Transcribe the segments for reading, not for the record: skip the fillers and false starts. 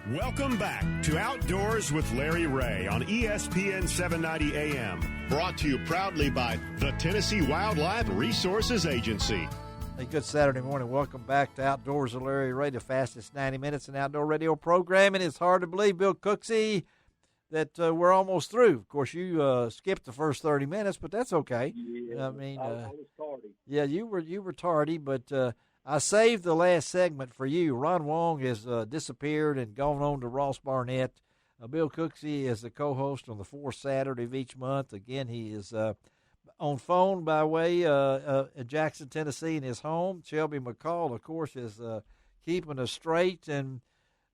Welcome back to Outdoors with Larry Ray on ESPN 790 AM. Brought to you proudly by the Tennessee Wildlife Resources Agency. Hey, good Saturday morning. Welcome back to Outdoors with Larry Ray, the fastest 90 minutes in outdoor radio programming. It's hard to believe, Bill Cooksey, that we're almost through. Of course, you skipped the first 30 minutes, but that's okay. Yeah, I was tardy. Yeah, you were tardy, but I saved the last segment for you. Ron Wong has disappeared and gone on to Ross Barnett. Bill Cooksey is the co-host on the fourth Saturday of each month. Again, he is on phone by way of Jackson, Tennessee, in his home. Shelby McCall, of course, is keeping us straight. And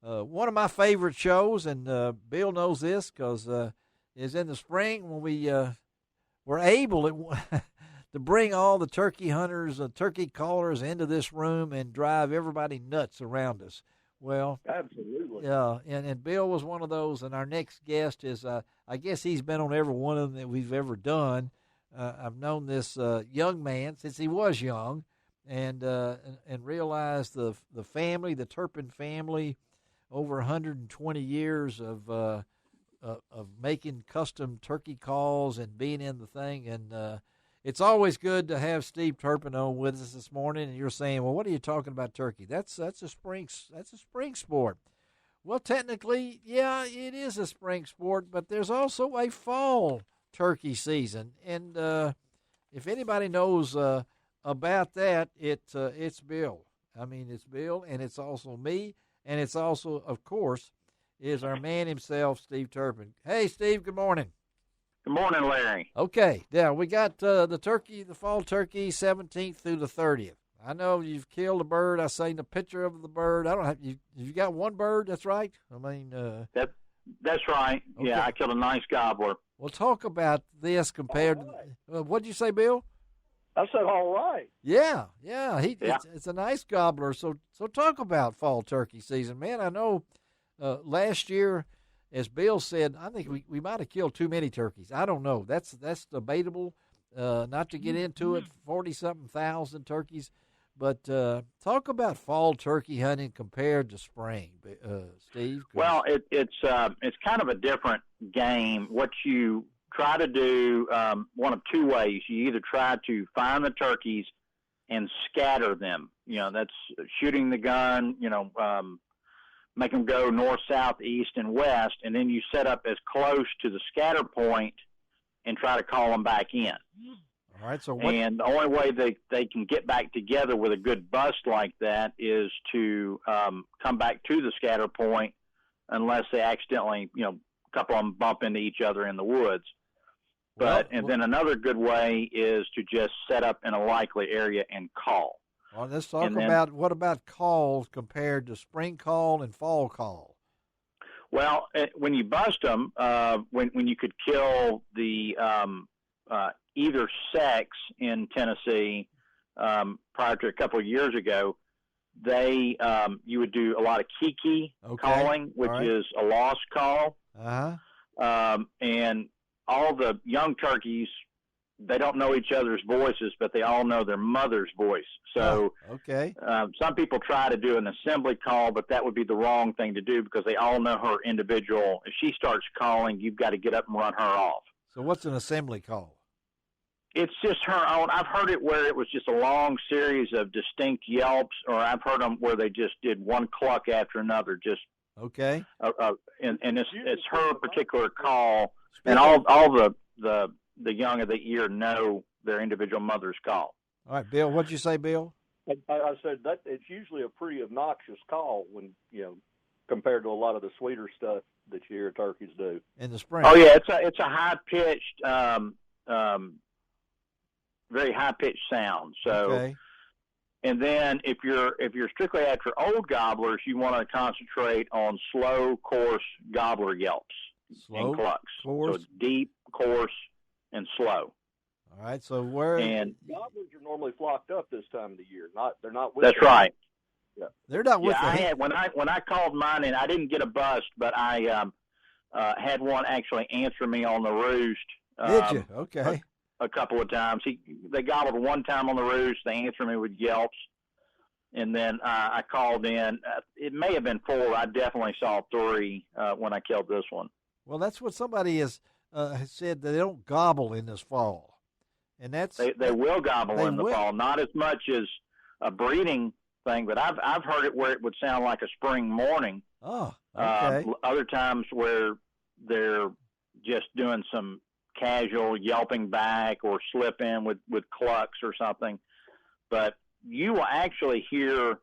one of my favorite shows, and Bill knows this because is in the spring when we were able to bring all the turkey hunters, turkey callers into this room and drive everybody nuts around us. Well, absolutely. Yeah, and Bill was one of those, and our next guest is, I guess he's been on every one of them that we've ever done. I've known this young man since he was young, and realized the family, the Turpin family, over 120 years of making custom turkey calls and being in the thing, and it's always good to have Steve Turpin on with us this morning. And you're saying, well, what are you talking about turkey? That's a spring sport. Well, technically, yeah, it is a spring sport, but there's also a fall turkey season. And if anybody knows about that, it's Bill. I mean, it's Bill, and it's also me, and it's also, of course, is our man himself, Steve Turpin. Hey, Steve, good morning. Good morning, Larry. Okay, now we got the fall turkey, 17th through the 30th. I know you've killed a bird. I seen a picture of the bird. I don't have you got one bird. That's right. I mean, that's right. Okay. Yeah, I killed a nice gobbler. Well, talk about this compared to what did you say, Bill? I said, all right. Yeah. It's a nice gobbler. So talk about fall turkey season, man. I know last year, as Bill said, I think we might have killed too many turkeys. I don't know. That's debatable. Not to get into it, 40-something thousand turkeys. But talk about fall turkey hunting compared to spring, Steve. Well, it's kind of a different game. What you try to do, one of two ways. You either try to find the turkeys and scatter them. You know, that's shooting the gun, make them go north, south, east, and west, and then you set up as close to the scatter point and try to call them back in. All right. So and the only way they can get back together with a good bust like that is to come back to the scatter point, unless they accidentally, a couple of them bump into each other in the woods. Then another good way is to just set up in a likely area and call. Well, let's talk about what about calls compared to spring call and fall call. Well, when you bust them, when you could kill the either sex in Tennessee prior to a couple of years ago, you would do a lot of kiki calling, which is a lost call. And all the young turkeys, they don't know each other's voices, but they all know their mother's voice. So some people try to do an assembly call, but that would be the wrong thing to do because they all know her individual. If she starts calling, you've got to get up and run her off. So what's an assembly call? It's just her own. I've heard it where it was just a long series of distinct yelps, or I've heard them where they just did one cluck after another. Just and it's her particular call, and all the young of the ear know their individual mother's call. All right, Bill, what'd you say, Bill? I said that it's usually a pretty obnoxious call when, compared to a lot of the sweeter stuff that you hear turkeys do. In the spring. Oh, yeah, it's a high-pitched, very high-pitched sound. So, and then if you're strictly after old gobblers, you want to concentrate on slow, coarse gobbler yelps and clucks. Coarse. So it's deep, coarse, and slow. All right, so gobblers are normally flocked up this time of the year. They're not with That's right. Yeah. They're not with when I called mine, and I didn't get a bust, but I had one actually answer me on the roost. Did you? Okay. A couple of times. They gobbled one time on the roost. They answered me with yelps, And then I called in. It may have been 4. I definitely saw 3 when I killed this one. Well, that's what somebody has said, that they don't gobble in this fall, and that's they will gobble in the fall. Not as much as a breeding thing, but I've heard it where it would sound like a spring morning. Oh, okay. Other times where they're just doing some casual yelping back or slip in with clucks or something. But you will actually hear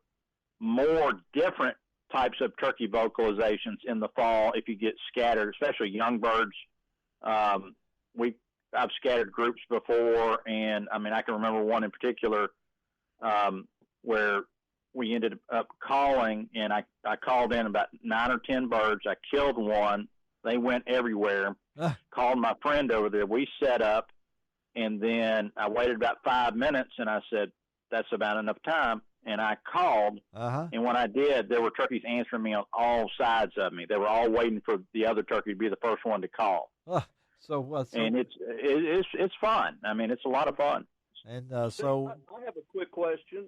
more different types of turkey vocalizations in the fall if you get scattered, especially young birds. I've scattered groups before, and I mean, I can remember one in particular where we ended up calling, and I called in about 9 or 10 birds. I killed one. They went everywhere. Called my friend over there. We set up, and then I waited about 5 minutes, and I said, that's about enough time. And I called, and when I did, there were turkeys answering me on all sides of me. They were all waiting for the other turkey to be the first one to call. And it's fun. I mean, it's a lot of fun. And I have a quick question.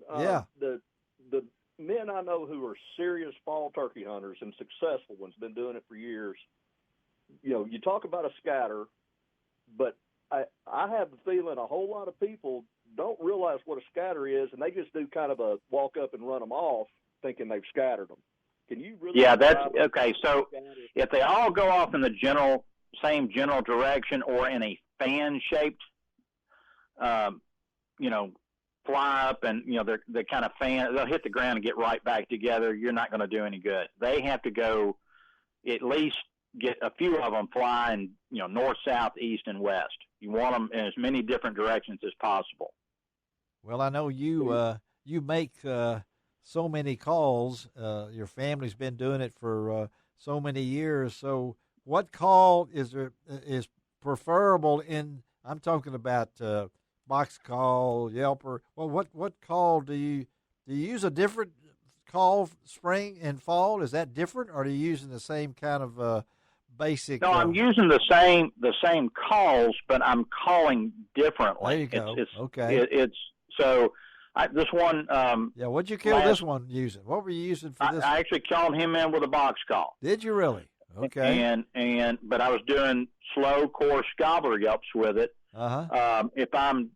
The men I know who are serious fall turkey hunters and successful ones, been doing it for years. You know, you talk about a scatter, but I have the feeling a whole lot of people don't realize what a scatter is, and they just do kind of a walk up and run them off, thinking they've scattered them. Can you really? Yeah, that's okay. So if they all go off in the same general direction or in a fan-shaped, fly up, and they're kind of they'll hit the ground and get right back together. You're not going to do any good. They have to go at least get a few of them flying, north, south, east, and west. You want them in as many different directions as possible. Well, I know you make so many calls. Your family's been doing it for so many years. So what call is preferable in? I'm talking about box call, Yelper. Well, what call do you use a different call spring and fall? Is that different, or are you using the same kind of basic? No, I'm using the same calls, but I'm calling differently. There you go. Okay. This one. What'd you kill this one using? What were you using for this? I actually called him in with a box call. Did you really? Okay. But I was doing slow, coarse gobbler yelps with it. If I'm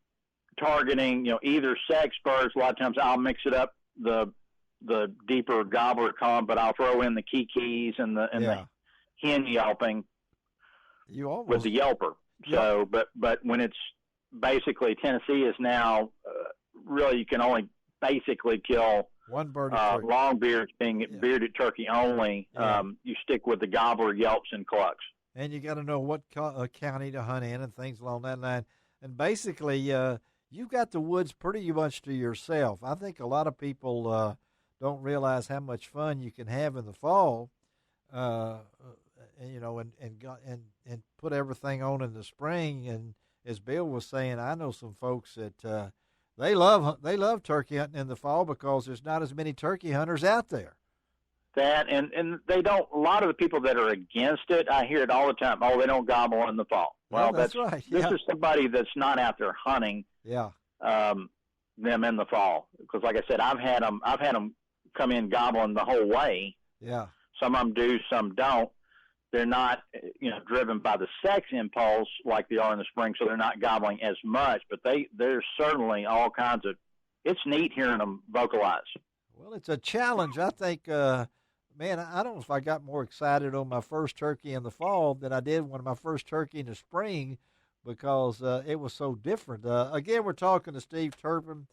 targeting, either sex birds, a lot of times I'll mix it up the deeper gobbler call, but I'll throw in the kikis and the hen yelping with the yelper. So, but when it's basically Tennessee is now really you can only basically kill one bird. Longbeards being bearded turkey only. You stick with the gobbler yelps and clucks. And you got to know what county to hunt in and things along that line. And basically, you've got the woods pretty much to yourself. I think a lot of people don't realize how much fun you can have in the fall. And put everything on in the spring. And as Bill was saying, I know some folks that they love turkey hunting in the fall because there's not as many turkey hunters out there. That and they don't. A lot of the people that are against it, I hear it all the time. Oh, they don't gobble in the fall. Well, that's right. This is somebody that's not out there hunting. Them in the fall, because like I said, I've had them come in gobbling the whole way. Some of them do, some don't. They're not, driven by the sex impulse like they are in the spring, so they're not gobbling as much. But there's certainly all kinds of. It's neat hearing them vocalize. Well, it's a challenge. I think, I don't know if I got more excited on my first turkey in the fall than I did when my first turkey in the spring, because it was so different. Again, we're talking to Steve Turpin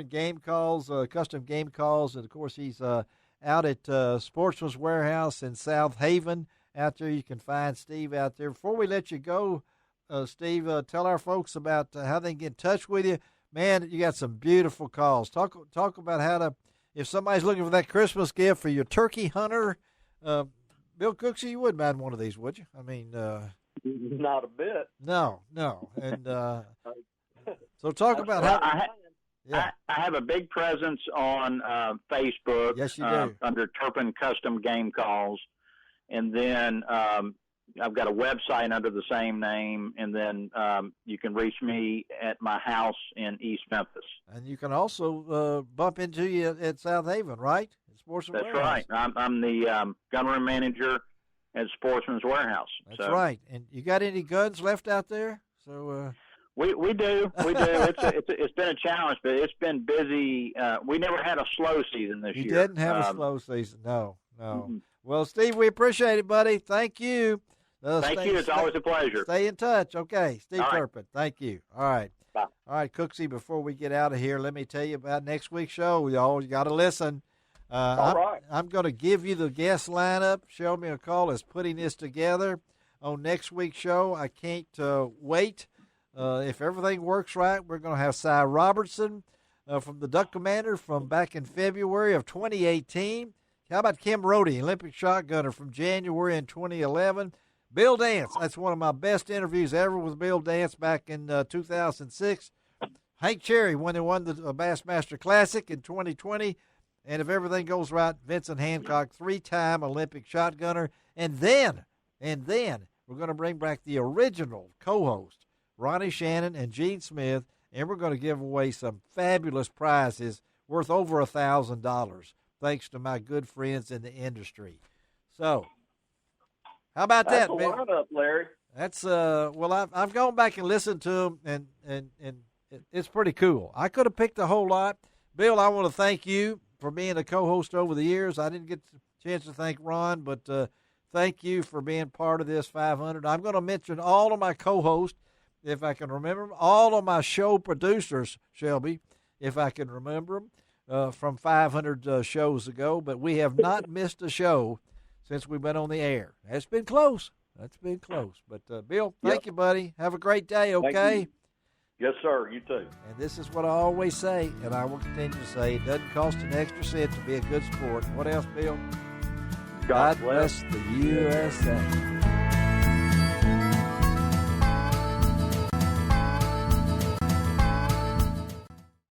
Game Calls, Custom Game Calls, and of course he's out at Sportsman's Warehouse in South Haven. Out there, you can find Steve out there. Before we let you go, Steve, tell our folks about how they can get in touch with you. Man, you got some beautiful calls. Talk about how to, if somebody's looking for that Christmas gift for your turkey hunter, Bill Cooksey, you wouldn't mind one of these, would you? I mean, not a bit. No, and so talk about how. I have a big presence on Facebook. Yes, you do. Under Turpin Custom Game Calls. And then I've got a website under the same name, and then you can reach me at my house in East Memphis. And you can also bump into you at South Haven, right? Sportsman's That's Warehouse. right. I'm the gunroom manager at Sportsman's Warehouse. That's right. And you got any guns left out there? So we do. It's been a challenge, but it's been busy. We never had a slow season this year. You didn't have a slow season. No. Mm-hmm. Well, Steve, we appreciate it, buddy. Thank you. Thank you. It's always a pleasure. Stay in touch. Okay. Steve Turpin. Thank you. All right. Bye. All right, Cooksey, before we get out of here, let me tell you about next week's show. Y'all, you got to listen. All right. I'm going to give you the guest lineup. Shelby McCall is putting this together on next week's show. I can't wait. If everything works right, we're going to have Cy Robertson from the Duck Commander from back in February of 2018. How about Kim Rohde, Olympic shotgunner from January in 2011? Bill Dance, that's one of my best interviews ever with Bill Dance back in 2006. Hank Cherry, when they won the Bassmaster Classic in 2020. And if everything goes right, Vincent Hancock, 3-time Olympic shotgunner. And then we're going to bring back the original co-host, Ronnie Shannon and Gene Smith, and we're going to give away some fabulous prizes worth over $1,000, thanks to my good friends in the industry. So, how about that, Bill? Bill? That's a lineup, Larry. That's well, I've gone back and listened to them, and it's pretty cool. I could have picked a whole lot. Bill, I want to thank you for being a co-host over the years. I didn't get a chance to thank Ron, but thank you for being part of this 500. I'm going to mention all of my co-hosts, if I can remember them, all of my show producers, Shelby, if I can remember them, from 500 shows ago. But we have not missed a show since we've been on the air. That's been close. But, Bill, thank you, buddy. Have a great day, okay? Yes, sir. You too. And this is what I always say, and I will continue to say, it doesn't cost an extra cent to be a good sport. What else, Bill? God bless the USA.